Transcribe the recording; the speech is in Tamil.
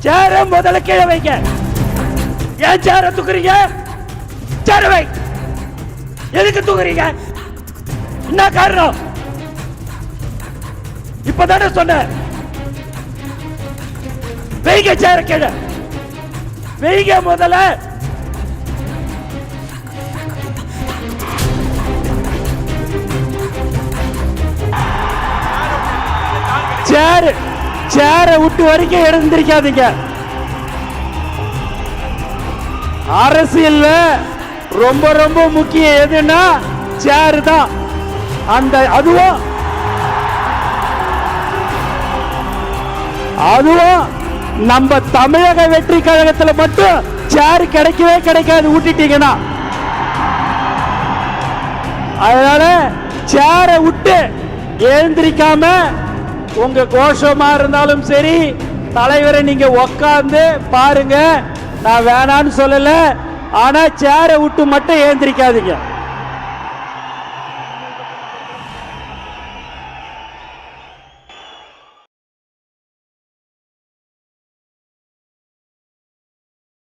சேர முதல்ல கீழே வைங்க. ஏன் சேர தூக்குறீங்க? சேர வை. எதுக்கு தூக்குறீங்க? என்ன காரணம்? இப்பதானே சொன்ன. வைங்க சேர கீழே வைங்க முதல்ல. சேர விட்டு வரைக்கும் எழுந்திருக்காதீங்க. அரசியல்ல ரொம்ப ரொம்ப முக்கியம் எதுன்னா சேர் தான். அதுவும் நம்ம தமிழக வெற்றி கழகத்துல மட்டும் சேர் கிடைக்கவே கிடைக்காது விட்டுட்டீங்கன்னா. அதனால சேர விட்டு எழுந்திருக்காம உங்க கோஷமா இருந்தாலும் சரி, தலைவரை நீங்க உட்கார்ந்து பாருங்க. நான் வேணான்னு சொல்லல, ஆனா சேர விட்டு மட்டும் எழுந்திருக்காதீங்க.